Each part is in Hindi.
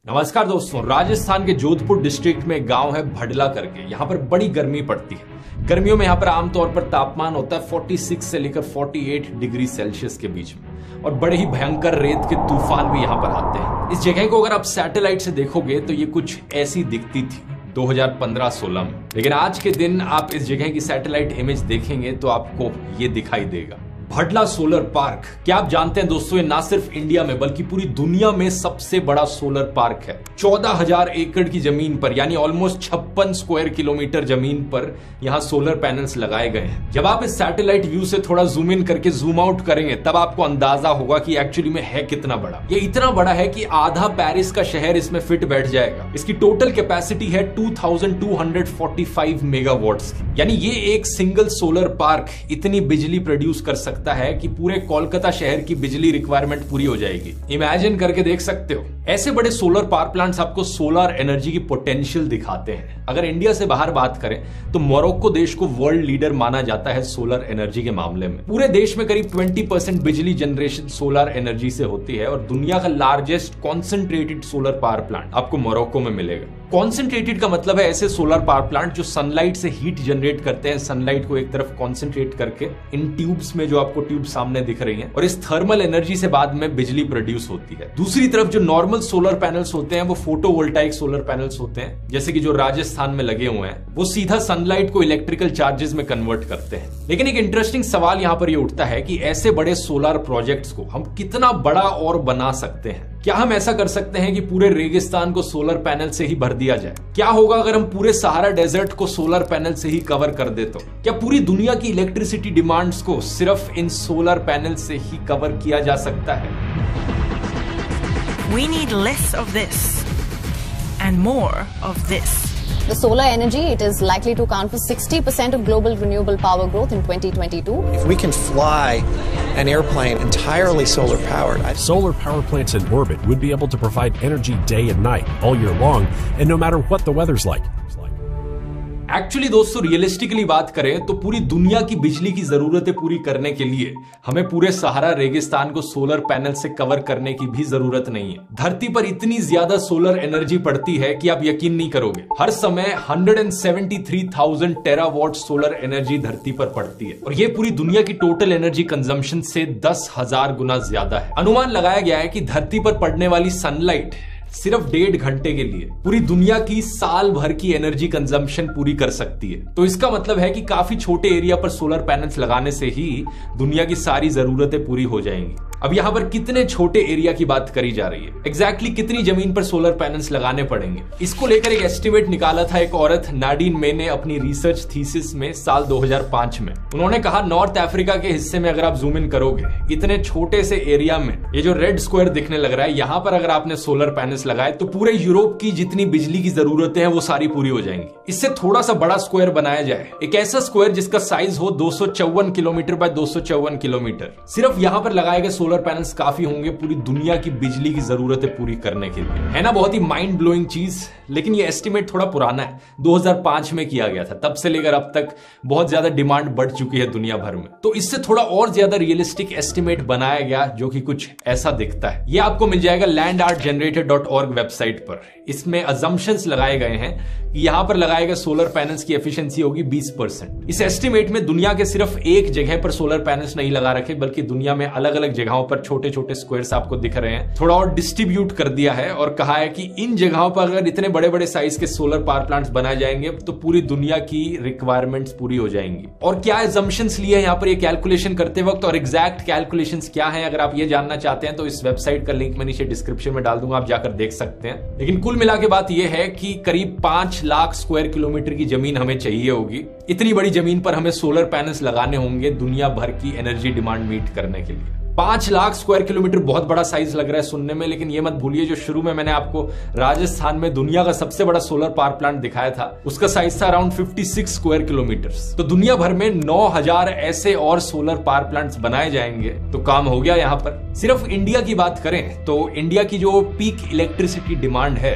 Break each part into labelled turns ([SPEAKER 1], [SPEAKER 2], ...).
[SPEAKER 1] नमस्कार दोस्तों, राजस्थान के जोधपुर डिस्ट्रिक्ट में एक गांव है भडला करके। यहाँ पर बड़ी गर्मी पड़ती है। गर्मियों में यहाँ पर आमतौर पर तापमान होता है 46 से लेकर 48 डिग्री सेल्सियस के बीच में, और बड़े ही भयंकर रेत के तूफान भी यहाँ पर आते हैं। इस जगह को अगर आप सैटेलाइट से देखोगे तो ये कुछ ऐसी दिखती थी 2015-16 में, लेकिन आज के दिन आप इस जगह की सैटेलाइट इमेज देखेंगे तो आपको ये दिखाई देगा। भडला सोलर पार्क, क्या आप जानते हैं दोस्तों, ये ना सिर्फ इंडिया में बल्कि पूरी दुनिया में सबसे बड़ा सोलर पार्क है। 14,000 एकड़ की जमीन पर, यानी ऑलमोस्ट 56 स्क्वायर किलोमीटर जमीन पर यहाँ सोलर पैनल्स लगाए गए हैं। जब आप इस सैटेलाइट व्यू से थोड़ा जूम इन करके जूम आउट करेंगे तब आपको अंदाजा होगा कि एक्चुअली में है कितना बड़ा। ये इतना बड़ा है कि आधा पेरिस का शहर इसमें फिट बैठ जाएगा। इसकी टोटल कैपेसिटी है 2245 मेगावाट्स की, यानी ये एक सिंगल सोलर पार्क इतनी बिजली प्रोड्यूस कर सकता है कि पूरे कोलकाता शहर की बिजली रिक्वायरमेंट पूरी हो जाएगी। इमेजिन करके देख सकते हो। ऐसे बड़े सोलर पावर प्लांट्स आपको सोलर एनर्जी की पोटेंशियल दिखाते हैं। अगर इंडिया से बाहर बात करें तो मोरक्को देश को वर्ल्ड लीडर माना जाता है सोलर एनर्जी के मामले में। पूरे देश में करीब 20% बिजली जनरेशन सोलर एनर्जी से होती है, और दुनिया का largest concentrated solar power plant आपको मोरक्को में मिलेगा। कॉन्सेंट्रेटेड का मतलब है ऐसे सोलर पावर प्लांट जो सनलाइट से हीट जनरेट करते हैं, सनलाइट को एक तरफ कॉन्सेंट्रेट करके इन ट्यूब्स में, जो आपको ट्यूब सामने दिख रही हैं, और इस थर्मल एनर्जी से बाद में बिजली प्रोड्यूस होती है। दूसरी तरफ जो नॉर्मल सोलर पैनल्स होते हैं वो फोटोवोल्टाइक सोलर पैनल्स होते हैं, जैसे कि जो राजस्थान में लगे हुए हैं, वो सीधा सनलाइट को इलेक्ट्रिकल चार्जेस में कन्वर्ट करते हैं। लेकिन एक इंटरेस्टिंग सवाल यहां पर ये उठता है कि ऐसे बड़े सोलर प्रोजेक्ट्स को हम कितना बड़ा और बना सकते हैं। क्या हम ऐसा कर सकते हैं कि पूरे रेगिस्तान को सोलर पैनल से ही भर दिया जाए? क्या होगा अगर हम पूरे सहारा डेजर्ट को सोलर पैनल से ही कवर कर दे तो? क्या पूरी दुनिया की इलेक्ट्रिसिटी डिमांड्स को सिर्फ इन सोलर पैनल से ही कवर किया जा सकता है?
[SPEAKER 2] We need less of this and more of this.
[SPEAKER 3] The solar energy, it is likely to account for 60% of global renewable power growth in 2022.
[SPEAKER 4] If we can fly an airplane entirely solar powered,
[SPEAKER 5] solar power plants in orbit would be able to provide energy day and night, all year long, and no matter what the weather's like.
[SPEAKER 1] Actually दोस्तों, रियलिस्टिकली बात करें तो पूरी दुनिया की बिजली की जरूरतें पूरी करने के लिए हमें पूरे सहारा रेगिस्तान को सोलर पैनल से कवर करने की भी जरूरत नहीं है। धरती पर इतनी ज्यादा सोलर एनर्जी पड़ती है कि आप यकीन नहीं करोगे। हर समय 173,000 टेरावाट सोलर एनर्जी धरती पर पड़ती है, और ये पूरी दुनिया की टोटल एनर्जी कंजम्पशन से 10,000 गुना ज्यादा है। अनुमान लगाया गया है कि धरती पर पड़ने वाली सनलाइट सिर्फ 1.5 घंटे के लिए पूरी दुनिया की साल भर की एनर्जी कंजम्पशन पूरी कर सकती है। तो इसका मतलब है कि काफी छोटे एरिया पर सोलर पैनल्स लगाने से ही दुनिया की सारी जरूरतें पूरी हो जाएंगी। अब यहाँ पर कितने छोटे एरिया की बात करी जा रही है, एग्जैक्टली कितनी जमीन पर सोलर पैनल्स लगाने पड़ेंगे, इसको लेकर एक एस्टिमेट निकाला था एक औरत नाडीन मे ने अपनी रिसर्च थीसिस में साल 2005 में। उन्होंने कहा नॉर्थ अफ्रीका के हिस्से में अगर आप जूम इन करोगे, इतने छोटे से एरिया में, ये जो रेड स्क्वायर दिखने लग रहा है, यहाँ पर अगर आपने सोलर पैनल्स लगाए तो पूरे यूरोप की जितनी बिजली की जरूरतें हैं वो सारी पूरी हो जाएंगी। इससे थोड़ा सा बड़ा स्क्वायर बनाया जाए, एक ऐसा स्क्वायर जिसका साइज हो 254 किलोमीटर बाय 254 किलोमीटर, सिर्फ यहाँ पर लगाए गए सोलर पैनल्स काफी होंगे पूरी दुनिया की बिजली की जरूरतें पूरी करने के लिए। है ना बहुत ही माइंड ब्लोइंग चीज। लेकिन ये एस्टिमेट थोड़ा पुराना है, 2005 में किया गया था। तब से लेकर अब तक बहुत ज्यादा डिमांड बढ़ चुकी है दुनिया भर में, तो इससे थोड़ा और ज्यादा रियलिस्टिक एस्टिमेट बनाया गया जो कि कुछ ऐसा दिखता है। ये आपको मिल जाएगा landartgenerator.org वेबसाइट पर। इसमें अजम्पशंस लगाए गए हैं कि यहां पर लगाए गए सोलर पैनल्स की एफिशिएंसी होगी 20%। इस एस्टिमेट में दुनिया के सिर्फ एक जगह पर सोलर पैनल्स नहीं लगा रखे, बल्कि दुनिया में अलग अलग जगहों पर छोटे छोटे स्क्वायर्स आपको दिख रहे हैं, थोड़ा और डिस्ट्रीब्यूट कर दिया है, और कहा है कि इन जगहों पर अगर इतने बड़े बड़े साइज के सोलर पावर प्लांट्स बनाए जाएंगे तो पूरी दुनिया की रिक्वायरमेंट्स पूरी हो जाएंगी। और क्या अजम्पशंस लिए यहाँ पर ये कैलकुलेशन करते वक्त, और एग्जैक्ट कैलकुलेशंस क्या है, अगर आप ये जानना चाहते हैं तो इस वेबसाइट का लिंक मैं नीचे डिस्क्रिप्शन में डाल दूंगा, आप जाकर देख सकते हैं। लेकिन कुल मिला के बात यह है कि करीब 5 लाख स्क्वायर किलोमीटर की जमीन हमें चाहिए होगी। इतनी बड़ी जमीन पर हमें सोलर पैनल्स लगाने होंगे दुनिया भर की एनर्जी डिमांड मीट करने के लिए। 5 लाख स्क्वायर किलोमीटर बहुत बड़ा साइज लग रहा है सुनने में, लेकिन ये मत भूलिए जो शुरू में मैंने आपको राजस्थान में दुनिया का सबसे बड़ा सोलर पावर प्लांट दिखाया था, उसका साइज था अराउंड 56 स्क्वायर किलोमीटर्स। तो दुनिया भर में 9,000 ऐसे और सोलर पावर प्लांट्स बनाए जाएंगे तो काम हो गया। यहाँ पर सिर्फ इंडिया की बात करें तो इंडिया की जो पीक इलेक्ट्रिसिटी डिमांड है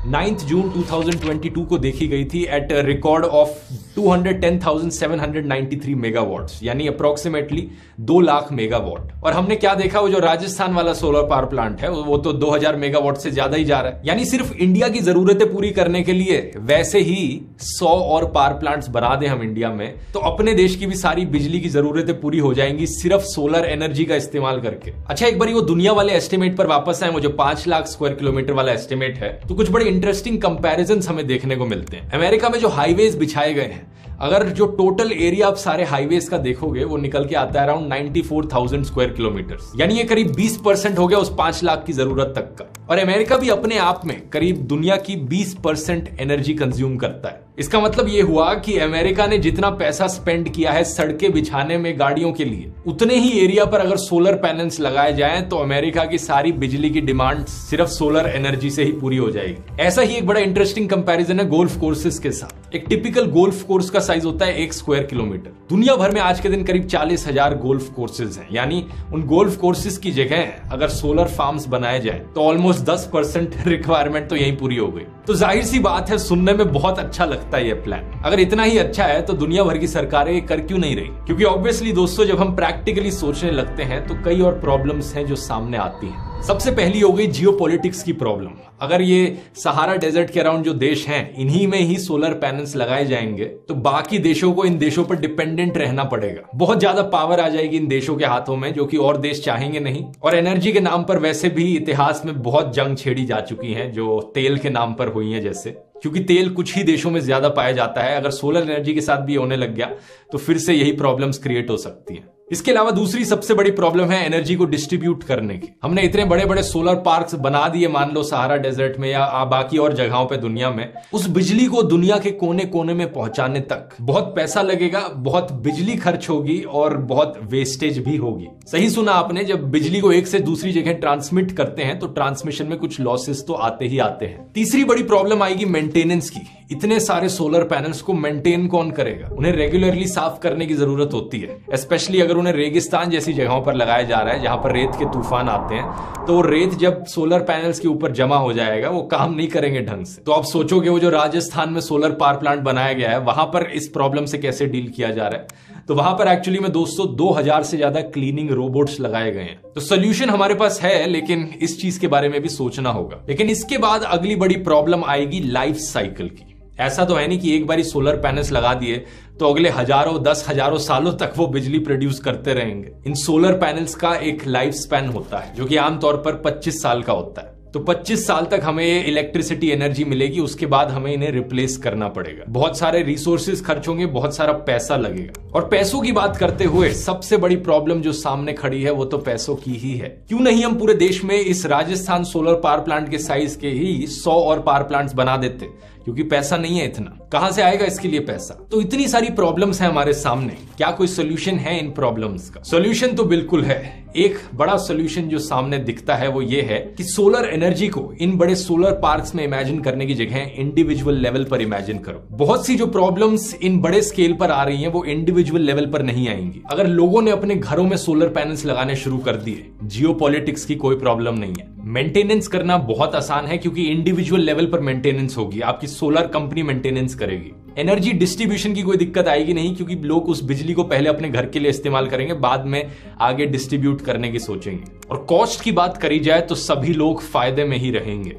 [SPEAKER 1] 9 जून 2022 को देखी गई थी एट रिकॉर्ड ऑफ 210,793 मेगावाट्स, यानी अप्रोक्सीमेटली 2 लाख मेगावाट। और हमने क्या देखा, वो जो राजस्थान वाला सोलर पावर प्लांट है वो तो 2000 मेगावाट से ज्यादा ही जा रहा है। यानी सिर्फ इंडिया की जरूरतें पूरी करने के लिए वैसे ही 100 और पावर प्लांट्स बना दें हम इंडिया में, तो अपने देश की भी सारी बिजली की जरूरतें पूरी हो जाएंगी सिर्फ सोलर एनर्जी का इस्तेमाल करके। अच्छा, एक बार वो दुनिया वाले एस्टिमेट पर वापस आए, वो जो 5 लाख स्क्वायर किलोमीटर वाला एस्टिमेट है, तो कुछ बड़े इंटरेस्टिंग कंपैरिजंस हमें देखने को मिलते हैं। अमेरिका में जो हाईवेज बिछाए गए हैं, अगर जो टोटल एरिया आप सारे हाईवेज का देखोगे वो निकल के आता है अराउंड 94,000 स्क्वायर किलोमीटर, यानी ये करीब 20% हो गया उस 5 लाख की जरूरत तक का। और अमेरिका भी अपने आप में करीब दुनिया की 20% एनर्जी कंज्यूम करता है। इसका मतलब ये हुआ कि अमेरिका ने जितना पैसा स्पेंड किया है सड़कें बिछाने में गाड़ियों के लिए, उतने ही एरिया पर अगर सोलर पैनल्स लगाए जाएं तो अमेरिका की सारी बिजली की डिमांड सिर्फ सोलर एनर्जी से ही पूरी हो जाएगी। ऐसा ही एक बड़ा इंटरेस्टिंग कंपैरिजन है गोल्फ कोर्सेज के साथ। एक टिपिकल गोल्फ कोर्स का साइज होता है 1 स्क्वायर किलोमीटर। दुनिया भर में आज के दिन करीब 40,000 गोल्फ कोर्सेज हैं, यानी उन गोल्फ कोर्सेज की जगह अगर सोलर फार्म्स बनाए जाए तो ऑलमोस्ट 10% रिक्वायरमेंट तो यहीं पूरी हो गई। तो जाहिर सी बात है, सुनने में बहुत अच्छा लगता है ये प्लान। अगर इतना ही अच्छा है तो दुनिया भर की सरकारें कर क्यों नहीं रही? क्योंकि ऑब्वियसली दोस्तों, जब हम प्रैक्टिकली सोचने लगते हैं तो कई और प्रॉब्लम्स हैं जो सामने आती हैं। सबसे पहली हो गई जियोपॉलिटिक्स की प्रॉब्लम। अगर ये सहारा डेजर्ट के अराउंड जो देश हैं, इन्हीं में ही सोलर पैनल्स लगाए जाएंगे तो बाकी देशों को इन देशों पर डिपेंडेंट रहना पड़ेगा। बहुत ज्यादा पावर आ जाएगी इन देशों के हाथों में, जो कि और देश चाहेंगे नहीं। और एनर्जी के नाम पर वैसे भी इतिहास में बहुत जंग छेड़ी जा चुकी हैं, जो तेल के नाम पर हुई हैं जैसे, क्योंकि तेल कुछ ही देशों में ज्यादा पाया जाता है। अगर सोलर एनर्जी के साथ भी होने लग गया तो फिर से यही प्रॉब्लम्स क्रिएट हो सकती हैं। इसके अलावा दूसरी सबसे बड़ी प्रॉब्लम है एनर्जी को डिस्ट्रीब्यूट करने की। हमने इतने बड़े बड़े सोलर पार्क्स बना दिए, मान लो सहारा डेजर्ट में या बाकी और जगहों पे दुनिया में, उस बिजली को दुनिया के कोने कोने में पहुंचाने तक बहुत पैसा लगेगा, बहुत बिजली खर्च होगी और बहुत वेस्टेज भी होगी। सही सुना आपने, जब बिजली को एक से दूसरी जगह ट्रांसमिट करते हैं तो ट्रांसमिशन में कुछ लॉसेस तो आते ही आते हैं। तीसरी बड़ी प्रॉब्लम आएगी मेंटेनेंस की। इतने सारे सोलर पैनल्स को मेंटेन कौन करेगा? उन्हें रेगुलरली साफ करने की जरूरत होती है, स्पेशली अगर उन्हें रेगिस्तान जैसी जगहों पर लगाया जा रहा है जहां पर रेत के तूफान आते हैं। तो रेत जब सोलर पैनल्स के ऊपर जमा हो जाएगा वो काम नहीं करेंगे ढंग से। तो आप सोचोगे वो जो राजस्थान में सोलर पावर प्लांट बनाया गया है वहां पर इस प्रॉब्लम से कैसे डील किया जा रहा है? तो वहां पर एक्चुअली में दोस्तों 2000 से ज्यादा क्लीनिंग रोबोट्स लगाए गए हैं। तो सोल्यूशन हमारे पास है, लेकिन इस चीज के बारे में भी सोचना होगा। लेकिन इसके बाद अगली बड़ी प्रॉब्लम आएगी लाइफ साइकिल की। ऐसा तो है नहीं कि एक बार सोलर पैनल्स लगा दिए तो अगले हजारों 10,000 सालों तक वो बिजली प्रोड्यूस करते रहेंगे। इन सोलर पैनल्स का एक लाइफ स्पैन होता है जो कि आमतौर पर 25 साल का होता है। तो 25 साल तक हमें ये इलेक्ट्रिसिटी एनर्जी मिलेगी, उसके बाद हमें इन्हें रिप्लेस करना पड़ेगा। बहुत सारे रिसोर्सेज खर्च होंगे, बहुत सारा पैसा लगेगा। और पैसों की बात करते हुए सबसे बड़ी प्रॉब्लम जो सामने खड़ी है वो तो पैसों की ही है। क्यों नहीं हम पूरे देश में इस राजस्थान सोलर पावर प्लांट के साइज के ही 100 और पावर प्लांट्स बना देते? क्योंकि पैसा नहीं है इतना। कहां से आएगा इसके लिए पैसा? तो इतनी सारी प्रॉब्लम्स हैं हमारे सामने, क्या कोई सोल्यूशन है इन प्रॉब्लम्स का? सोल्यूशन तो बिल्कुल है। एक बड़ा सोल्यूशन जो सामने दिखता है वो ये है कि सोलर एनर्जी को इन बड़े सोलर पार्क्स में इमेजिन करने की जगह इंडिविजुअल लेवल पर इमेजिन करो। बहुत सी जो प्रॉब्लम्स इन बड़े स्केल पर आ रही हैं वो इंडिविजुअल लेवल पर नहीं आएंगी। अगर लोगों ने अपने घरों में सोलर पैनल्स लगाने शुरू कर दिए, जियोपॉलिटिक्स की कोई प्रॉब्लम नहीं है। मेंटेनेंस करना बहुत आसान है क्योंकि इंडिविजुअल लेवल पर मेंटेनेंस होगी, आपकी सोलर कंपनी मेंटेनेंस करेगी। एनर्जी डिस्ट्रीब्यूशन की कोई दिक्कत आएगी नहीं क्योंकि लोग उस बिजली को पहले अपने घर के लिए इस्तेमाल करेंगे, बाद में आगे डिस्ट्रीब्यूट करने की सोचेंगे। और कॉस्ट की बात करी जाए तो सभी लोग फायदे में ही रहेंगे।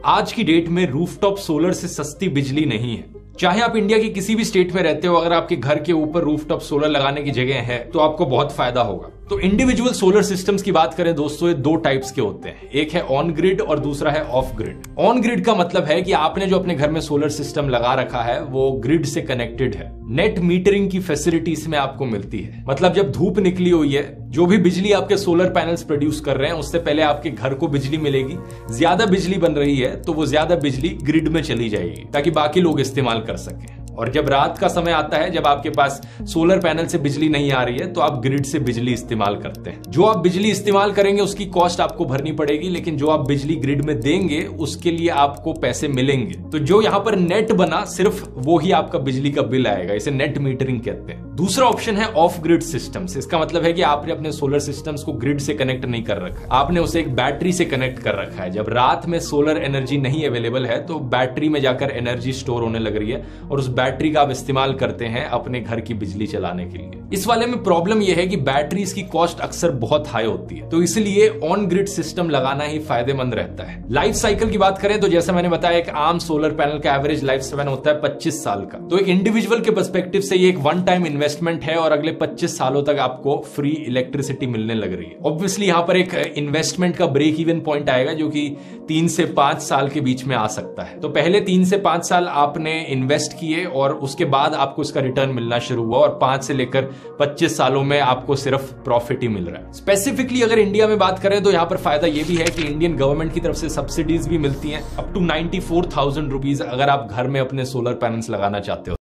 [SPEAKER 1] आज की डेट में रूफटॉप सोलर से सस्ती बिजली नहीं है। चाहे आप इंडिया की किसी भी स्टेट में रहते हो, अगर आपके घर के ऊपर रूफटॉप सोलर लगाने की जगह है तो आपको बहुत फायदा होगा। तो इंडिविजुअल सोलर सिस्टम्स की बात करें दोस्तों, ये दो टाइप्स के होते हैं, एक है ऑन ग्रिड और दूसरा है ऑफ ग्रिड। ऑन ग्रिड का मतलब है कि आपने जो अपने घर में सोलर सिस्टम लगा रखा है वो ग्रिड से कनेक्टेड है। नेट मीटरिंग की फैसिलिटी इसमें आपको मिलती है। मतलब जब धूप निकली हुई है, जो भी बिजली आपके सोलर पैनल्स प्रोड्यूस कर रहे हैं उससे पहले आपके घर को बिजली मिलेगी। ज्यादा बिजली बन रही है तो वो ज्यादा बिजली ग्रिड में चली जाएगी ताकि बाकी लोग इस्तेमाल कर सकें। और जब रात का समय आता है, जब आपके पास सोलर पैनल से बिजली नहीं आ रही है, तो आप ग्रिड से बिजली इस्तेमाल करते हैं। जो आप बिजली इस्तेमाल करेंगे उसकी कॉस्ट आपको भरनी पड़ेगी, लेकिन जो आप बिजली ग्रिड में देंगे उसके लिए आपको पैसे मिलेंगे। तो जो यहाँ पर नेट बना, सिर्फ वो ही आपका बिजली का बिल आएगा। इसे नेट मीटरिंग कहते हैं। दूसरा ऑप्शन है ऑफ ग्रिड सिस्टम्स। इसका मतलब है कि आपने अपने सोलर सिस्टम्स को ग्रिड से कनेक्ट नहीं कर रखा है, आपने उसे एक बैटरी से कनेक्ट कर रखा है। जब रात में सोलर एनर्जी नहीं अवेलेबल है तो बैटरी में जाकर एनर्जी स्टोर होने लग रही है और उस बैटरी का आप इस्तेमाल करते हैं अपने घर की बिजली चलाने के लिए। इस वाले में प्रॉब्लम यह है कि बैटरीज की कॉस्ट अक्सर बहुत हाई होती है, तो इसलिए ऑन ग्रिड सिस्टम लगाना ही फायदेमंद रहता है। लाइफ साइकिल की बात करें तो जैसे मैंने बताया, एक आम सोलर पैनल का एवरेज लाइफ स्पैन होता है 25 साल का। तो एक इंडिविजुअल के पर्सपेक्टिव से ये एक वन टाइम इन्वेस्टमेंट है और अगले 25 सालों तक आपको फ्री इलेक्ट्रिसिटी मिलने लग रही है। ऑब्वियसली यहां पर एक इन्वेस्टमेंट का ब्रेक इवन पॉइंट आएगा जो कि 3 से 5 साल के बीच में आ सकता है। तो पहले 3 से 5 साल आपने इन्वेस्ट किए और उसके बाद आपको इसका रिटर्न मिलना शुरू हुआ, और 5 से लेकर 25 सालों में आपको सिर्फ प्रॉफिट ही मिल रहा है। स्पेसिफिकली अगर इंडिया में बात करें तो यहां पर फायदा यह भी है कि इंडियन गवर्नमेंट की तरफ से सब्सिडीज भी मिलती हैं अप टू 94,000 रुपीज, अगर आप घर में अपने सोलर पैनल्स लगाना चाहते हो।